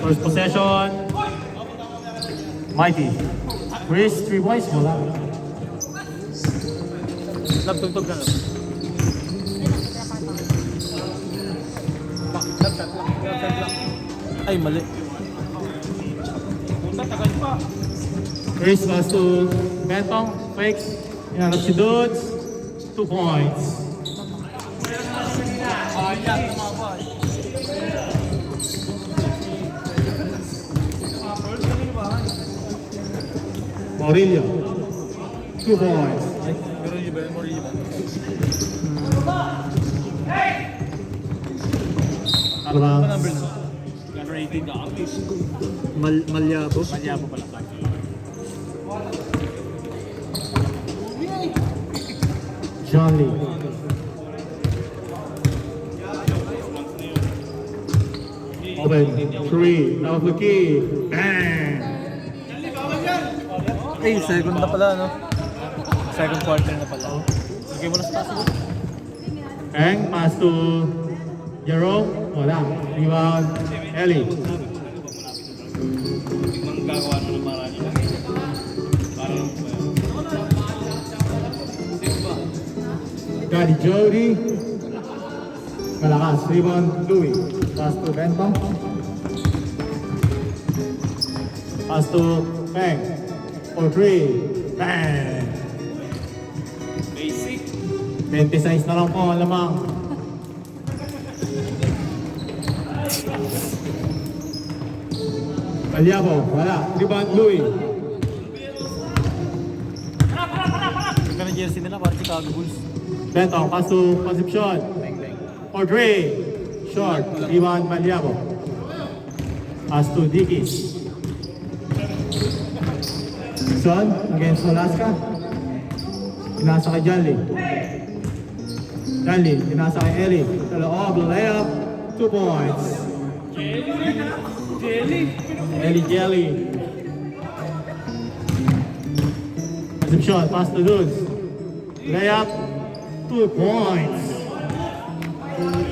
First possession. Mighty. Chris, 3 points. Wala. Lab, tugtog na lang. Ay, mali. Punta, tagal pa. Chris pass to Bentong. Fakes. Inanap si Dudes. 2 points. Morillo. 2 points. Meron ba? Morillo ba? Ano ba? Ano number na? Number 18 ka. Malyabo. Malyapo pala. John Lee. Open. 3. Out of the key. Bang! Ay, second na pala, no? Second quarter na pala. Sige mo na sa taas. Bang. Pass to Jerome. Wala. Rebound. Ellie. Gagawa mo ng marami. Parang Daddy Jody. Malakas. Rebound. Louis. Pass to Bentong. Pass to Bang. For 3. Bang! basic. 26 na lang po ang lamang. Malyabo. Wala. Rebound. Louis. Ika na jersey nila, parang Chicago Bulls. Bentong. Pass to Concepcion. For 3. Short. Rebound. Malyabo. Pass to Dickies. Son against Alaska. Pinasa kay Janly. Janly, pinasa kay Ellie. Sa loob, layup. 2 points. Ellie Jelly. Concepcion, pass to Dudes. Layup. 2 points.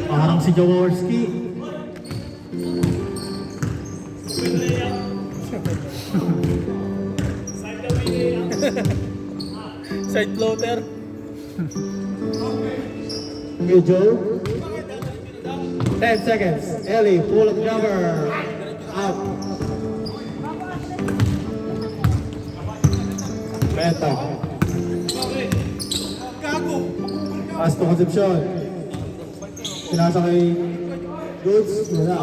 Parang si Jaworski. Side floater. Okay, Joe. 10 seconds. Ellie, pull up jumper. Out. Benta. Pass to Concepcion. Pinasa kay Dudes. Wala.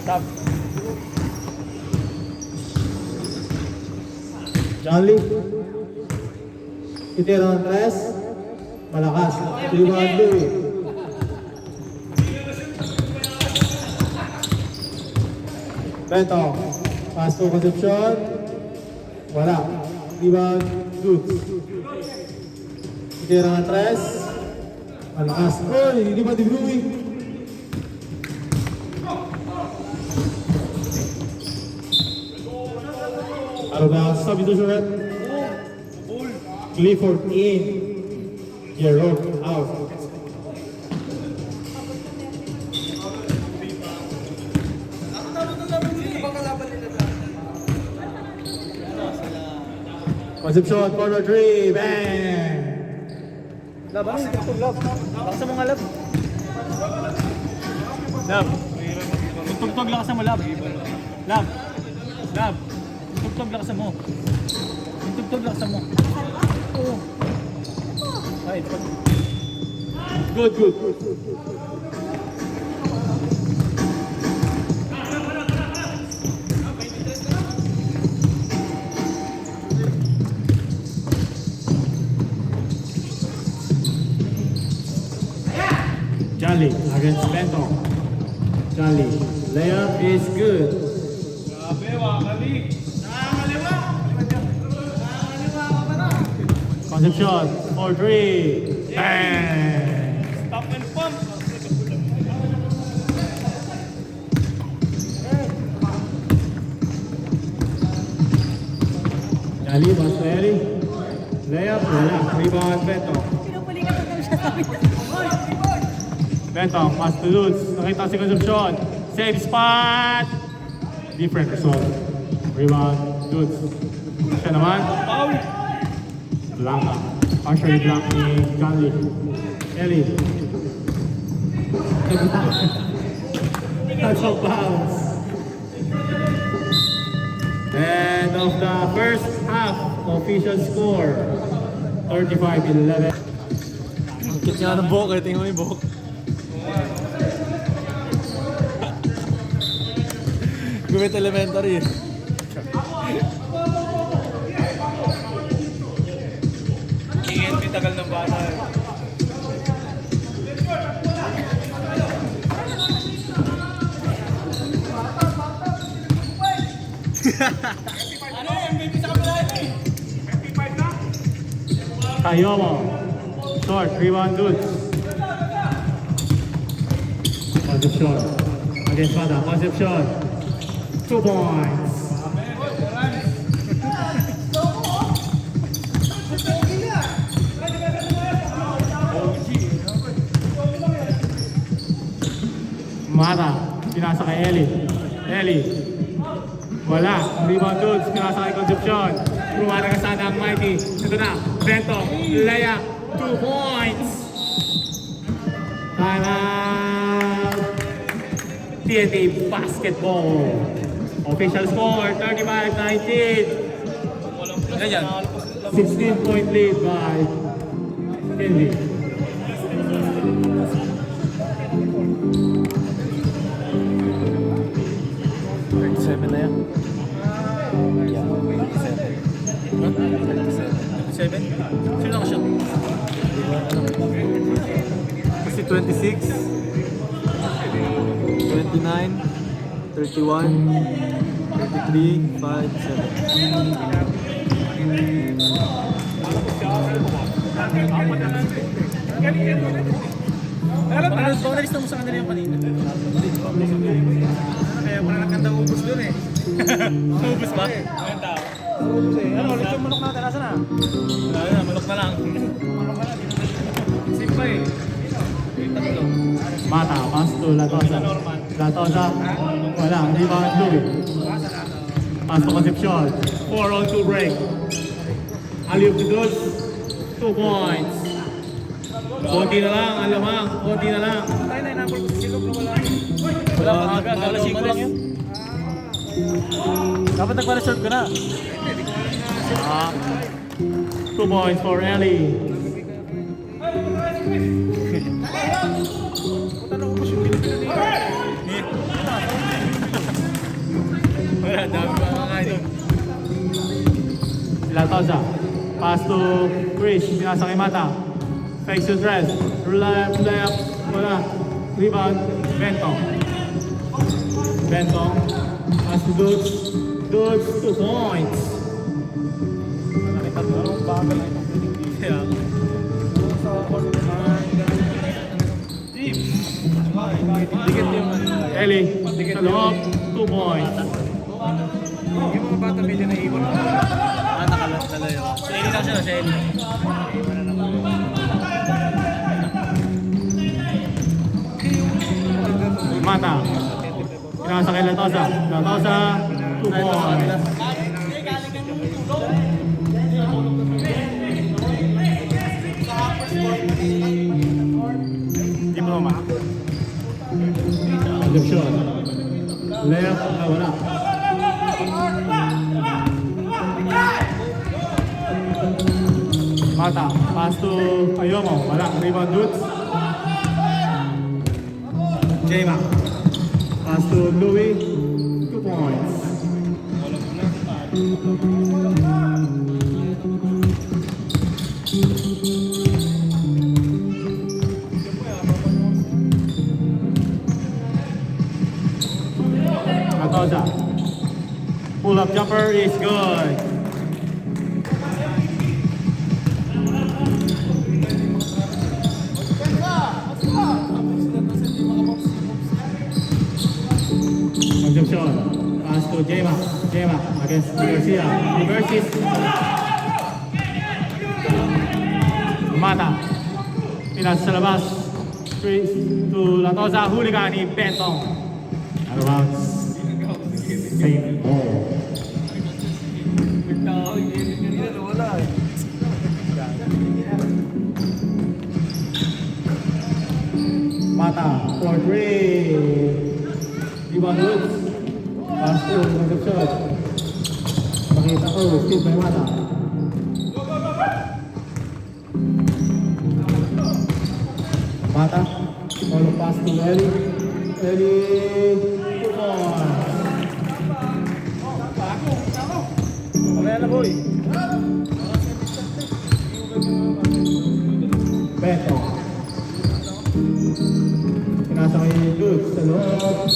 Stop. Johnny. Itira ng tres. Malakas. Rebound Louis. Beto. Pass to Concepcion. Wala. Rebound Dudes. Itira ng tres. Malakas. Oh, hindi ba di Louis? Out of bounds, substitution. Clifford in. Jerome out. Concepcion, corner 3, bang! Lab, ano yung tugtog, Lab? Laksa mo nga, Lab. Lab. Tugtog laksa mo, Lab. Lab. Lab. Tugtog laksa mo. Tugtog laksa mo. Oo. Ay, Good, good. Charlie against Bento. Charlie, layup is good. Concepcion, 4-3. Bang! stop and pump. Charlie, pass to Ellie. Layup, wala. Rebound, Bento. Pinupulingan ko daw siya sabi niya. Bentong, pass to Lutz. Nakita si Concepcion. Save spot! Different result. Rebound, Lutz. Siya naman. Blanca. Partially block ni Johnny. Ellie. That's of bounds. End of the first half. Official score. 35-11. Ang cute nga ng buhok eh. Tingnan mo yung buhok. Gumit elementary eh. PNP tagal ng bata. Ano MVP sa kabila eh? Kayomo. Short, rebound Lutz. Concepcion. Against Mata. Concepcion. 2 points. Mata. Pinasa kay Ellie. Ellie. Wala. Rebound Lutz. Pinasa kay Concepcion. Rumara ka sana ang Mikey. Ito na. Bento. Layup. 2 points. Time out. TNT Basketball. Official score, 35-19. Ano yan? 16-point lead by TNT. Seven na yan. Yeah, 7? Sino ka siya? kasi 26, 29, 31, 33, 5, 7. Alam mo, nalis na mo sa kanila yung kanina. Kaya pala nakanta ubus doon eh. Ubus ba? Nakanta. Ubus eh. Ano, ulit yung manok natin. Nasaan na? Wala na, manok na lang. Simpa eh. Mata, pass to Latosa. Latosa, wala, rebound Louis. Pass to Concepcion. 4-on-2 break. Alley-oop to Dulce. 2 points. Konti na lang, alamang. Konti na lang. Tayo na, number ko si Silog na wala. Wala pa agad, alas 5 lang yun. Dapat nagpa-reserve ka na. 2 points for Ellie. Wala, dami pa mga kain. Latosa. Pass to Chris. Pinasa kay Mata. Fakes to dress. Layup. Wala. Rebound. Bentong. Bentong. Pass to Dutz. Dutz. 2 points. Nakita mo ang bagal na ito. Kaya. Dikit yung Ellie. Sa loob. 2 points. yung mga bata medyo naiwan. Nakalat na lang yun. Sa Eli lang siya, sa Eli. Mata. Pinasa kay Latosa. Latosa. 2 points. Hindi mo naman. Concepcion. Layup. Wala. Mata. Pass to Kayomo. Wala. Rebound Dutz. Jema. Pass to Louis. 2 points. Latosa. Pull-up jumper is good. Concepcion. Pass to Jema. Jema against Garcia. Reverses. Mata. Pinas sa labas. Chris to Latosa, hooligan ni Bentong. Out of bounds. Same ball. Mata for 3. Rebound Woods. Pass to Magab shot. Pakita ko, Steve by Mata. Mata. Follow pass to Eli. Eli. Come on. Mamaya na, boy. Beto. Pinasa kay Lutz sa loob.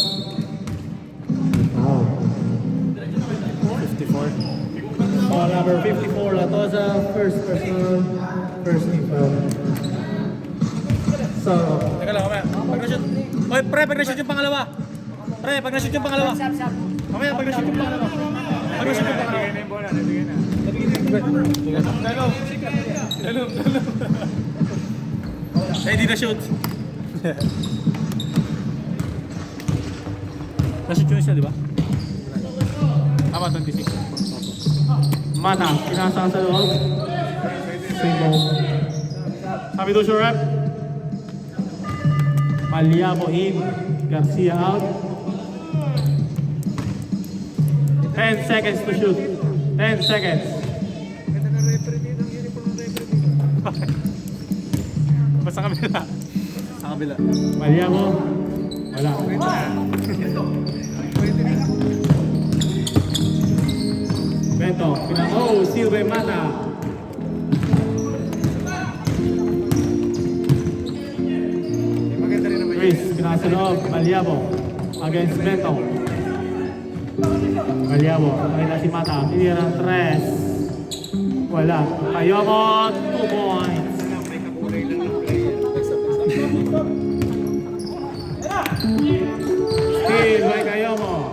Wow. 54. Ball number 54, Latosa. First person. First team foul. So, Teka lang, mamaya. Pag na-shoot. Oy, pre, pag na-shoot yung pangalawa. Pre, pag na-shoot yung pangalawa. Mamaya, pag na-shoot yung pangalawa. Pag na-shoot yung pangalawa. Dalom. Ay, di na-shoot. Na-shoot yung isa, di ba? Tama, 26. Mata. Pinasa sa loob. Same ball. Sabi to show rep. Maliabo in. Garcia out. 10 seconds to shoot. 10 seconds. Basta kabila. Sa kabila. Maliabo. Wala. Bento. Oh, steal by Mata. Chris, pinasa loob. Maliabo. Against Bento. Maliabo. Nakita si Mata. Tinira ng 3. Wala. Kayomo. 2 points. Steal by Kayomo.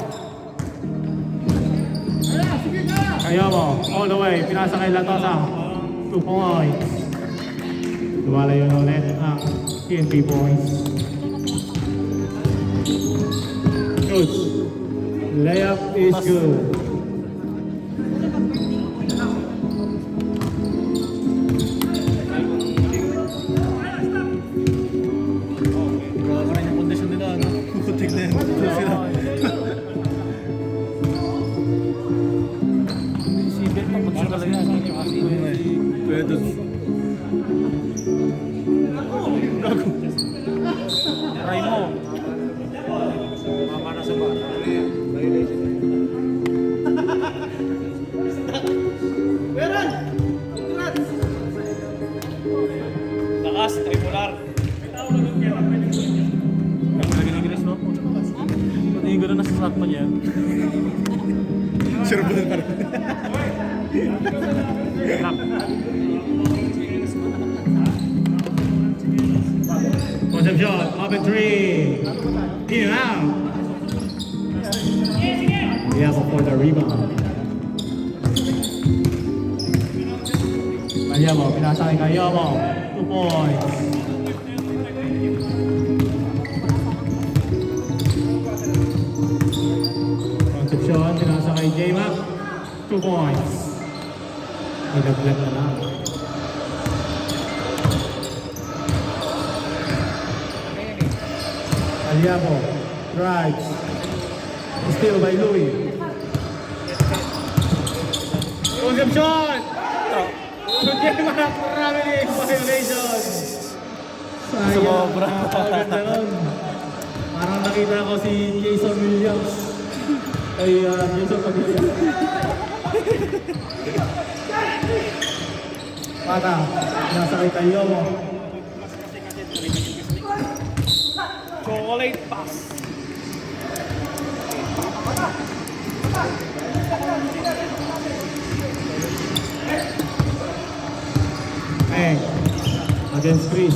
Kayomo. All the way. Pinasa kay Latosa. 2 points. Lumalayo na ulit ang TNT points. Good. Layup is good. Grabe rin yung kondisyon nila, ano? Putik na yun. Si Bet na mag-shoot talaga. Kuya Dutz. Try mo. Mama na sa bata. Lakas, tripular. Lagi ng Ingles, no? Pati yung gano'n nasa slot pa niya. Sure po pa rin. Concepcion, up and 3. In and out. Maliabo for the rebound. Maliabo, pinasa kay Kayomo. 2 points. Concepcion, pinasa kay J-Mac. 2 points. Nilaglag na lang. Maliabo, drives. Steal by Louis. Concepcion! J-Mac, traveling violation. Sayang. Sobra. Ganda nun. Parang nakita ko si Jason Williams. Ay, Jason Padilla. Mata, nasa kay Kayomo. Chocolate pass. Against Chris.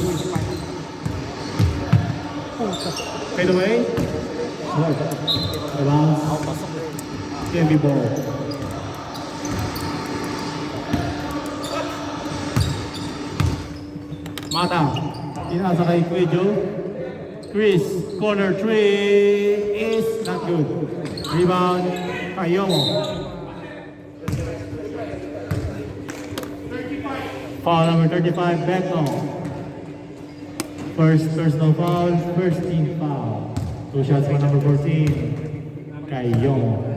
Fade away. Short. The bounce. TNB ball. Mata. Tinasa kay Kuya Joe. Chris, corner 3 is not good. Rebound, Kayomo. Foul number 35, Beto. First personal foul, first team foul. 2 shots for number 14, Kayomo.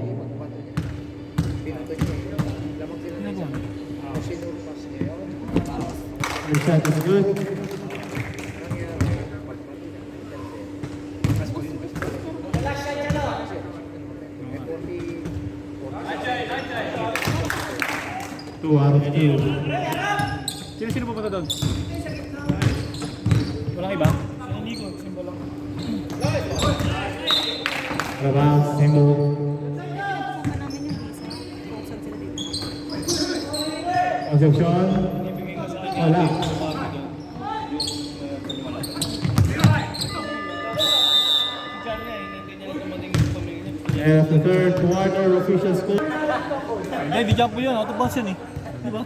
Your shot is good. Two out of two. Sino pupunta doon? Walang iba? Rebound, Simbo. Concepcion. Wala. And the third quarter official score. Hindi, di jump mo yun. Out of bounds yun eh. Di ba?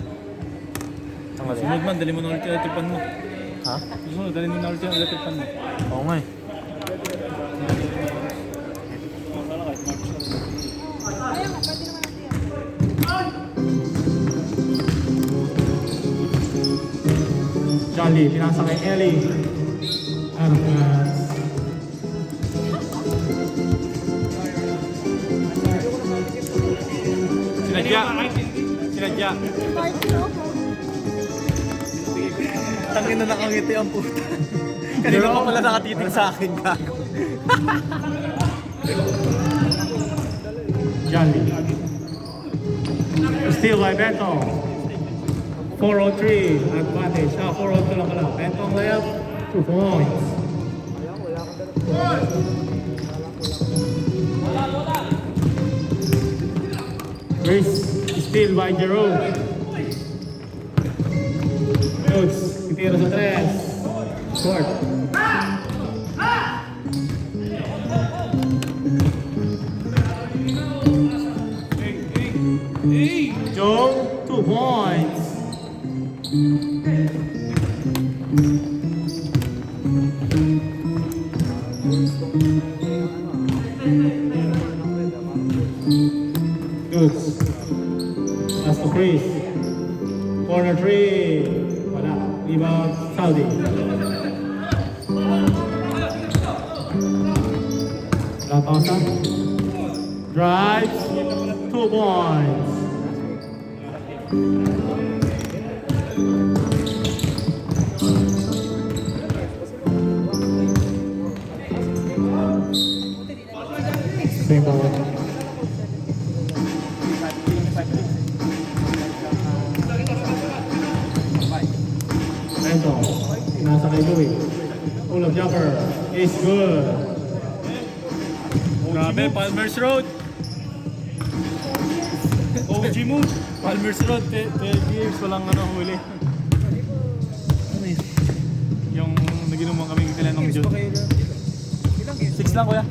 Sunod man, dali mo na ulit yung electric pan mo. Ha? Sunod, dali mo na ulit yung electric pan mo. Oo nga eh. Jolly, pinasa kay Ellie. Out of bounds. Sinadya. Sinadya. Tangin na nakangiti ang puta. Kanina pa pala nakatitig sa akin, gago. Jolly. Steal by Beto. 403 advantage. 402 lang pala. Beto layup, 2 points. Chris, steal by Jerome. Coach, titira sa 3. Short. Joe, 2 points. Good. That's the Chris. Corner 3. Wala. Rebound, Saudi. Latosa. Drives. 2 points. Same ball. Bento, nasa kay Louie. Pull-up jumper is good. Grabe, Palmer's Road. OG move. Palmer's Road, 12 years, walang huli. Ano yun? Yung naginuman kaming kailan nung June. 6 lang kuya.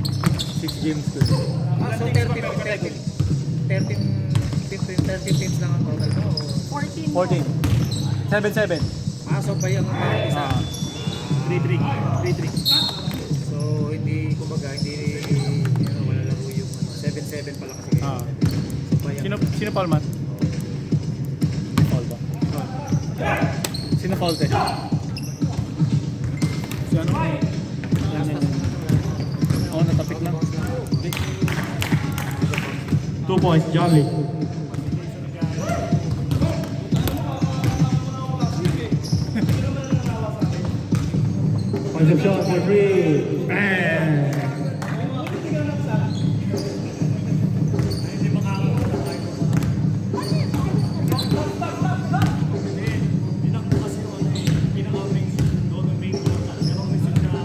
6 games ko. So 13 teams lang ang total mo. 14. 7-7. So pa yung isa. 3-3. So hindi, kumbaga, hindi, wala lang po yung 7-7 pala kasi. So pa yung... Sino foul man? Foul ba? Sino foul te? Si ano? Oo, natapik lang. 2 points, Jolly. Concepcion for 3. Bang!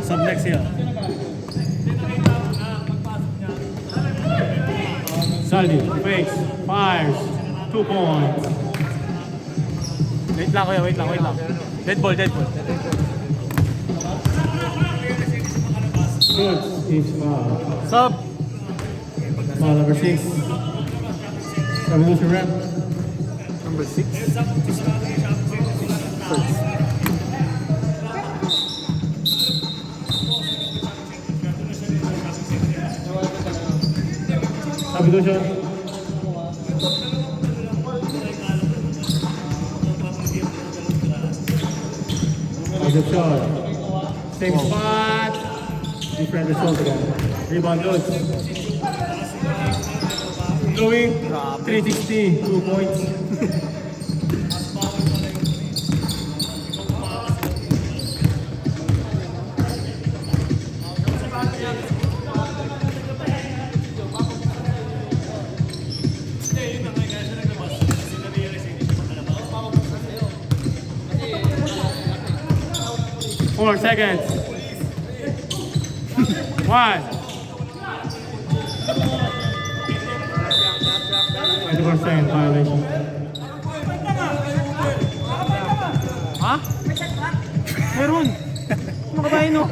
Sub next year. Saldi, fakes, fires, 2 points. Wait lang kuya, wait lang. Dead ball. Good, Steve's foul. Sub! Foul number 6. Revolution rep. Number 6. Substitution. Reception. Same spot. Different result again. Rebound loose. Louis, 360, 2 points. Four seconds. 1. 20% violation. Ha? Meron. Ano ka tayo, no?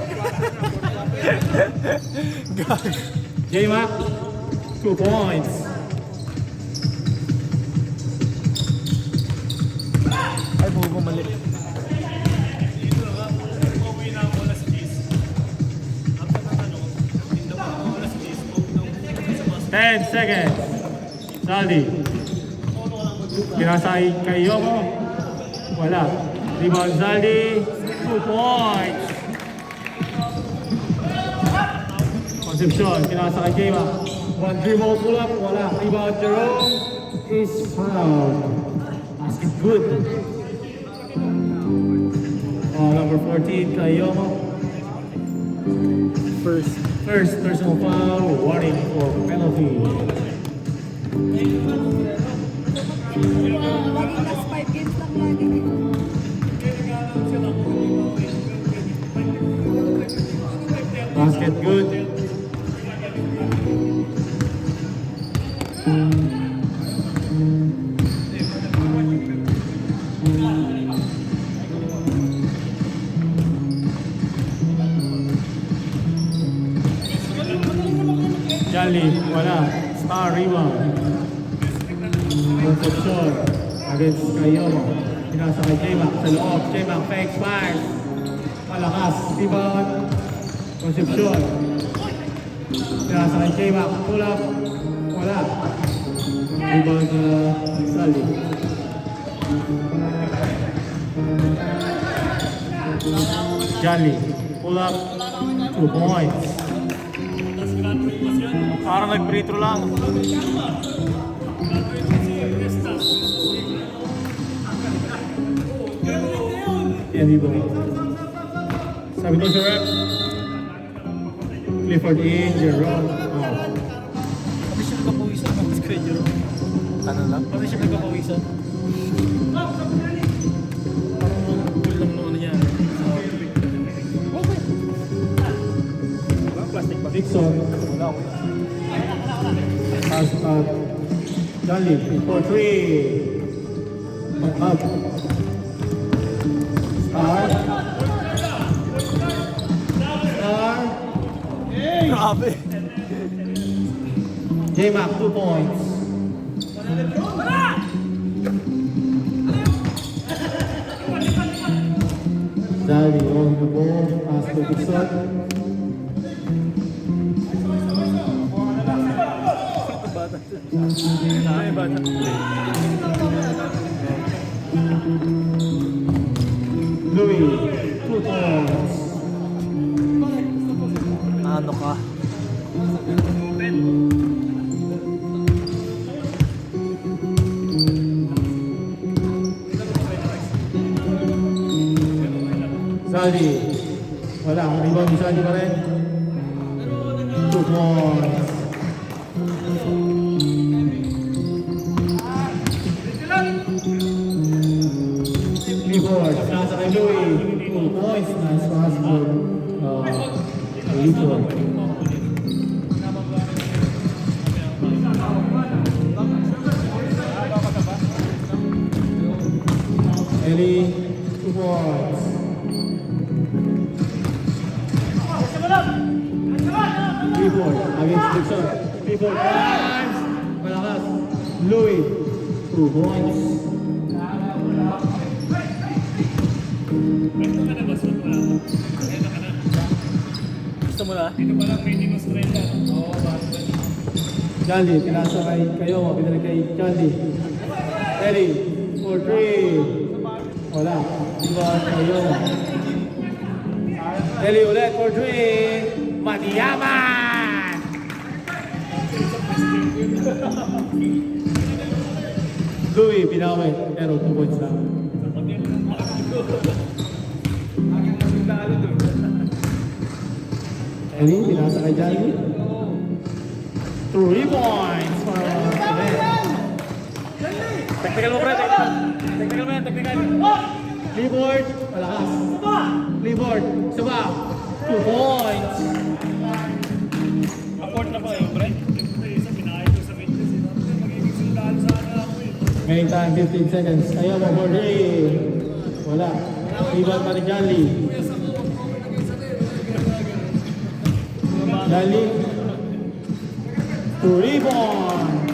J-Mac, 2 points. Ay, bumalik. 10 seconds. Saldi. Pinasay kay Yomo. Wala. Rebound Saldi. 2 points. Concepcion. Pinasa kay J-Mac. 1 dribble pull up. Wala. Rebound Jerome. Is fouled. Basket good. Number 14 kay Yomo. First personal foul, warning for penalty. Last 5 games lang lagi. Basket good. Jolly, wala. Star rebound. Concepcion against Kayomo. Pinasa kay J-Mac sa loob. J-Mac fake fires. Malakas. Rebound. Concepcion. Pinasa kay J-Mac. Pull up. Wala. Rebound Saldi. Jolly. Pull up. 2 points. Parang nag-free throw lang. Edibo. Sabi ko sa rep. Clifford in, Jerome. Pati siya nagkapawisan ng schedule. Ano lang? Pati siya nagkapawisan. Parang cool lang naman niya. Plastic ba? Dixon. Wala ako. Pass out. Jolly. For 3. Up. Star. Star. Grabe. J-Mac, 2 points. Jolly on the ball. Pass to Dixon. Ay, bata. Louis, 2 points. Ano ka? Saldi. Wala. Ang rebound ni Saldi pa rin. 2 points. Clifford. Nasa kay Louis. 2 points. Nice pass for Clifford. Ellie. 2 points. Clifford against Dixon. Clifford times. Malakas. Louis. 2 points. Gusto mo na? Ito palang meeting ng strength. Oo, bakit? Jolly, pinasa kayo, pinala kay Jolly. Ready, for 3. Wala. Rebound kayo. Ready ulit for 3. Matiyaman! Louie, pinawin. Pero 2 points lang. Ready, pinasa kay Jolly. 3 points para Ulit. Technical mo, pre. Technical mo yan, technical. Clipboard, malakas. Clipboard, isa pa. 2 points. Apport na ba yung pre? Main time, 15 seconds. Ayaw mo, for 3. Wala. Rebound pa ni Jolly. Jolly. 2 rebound.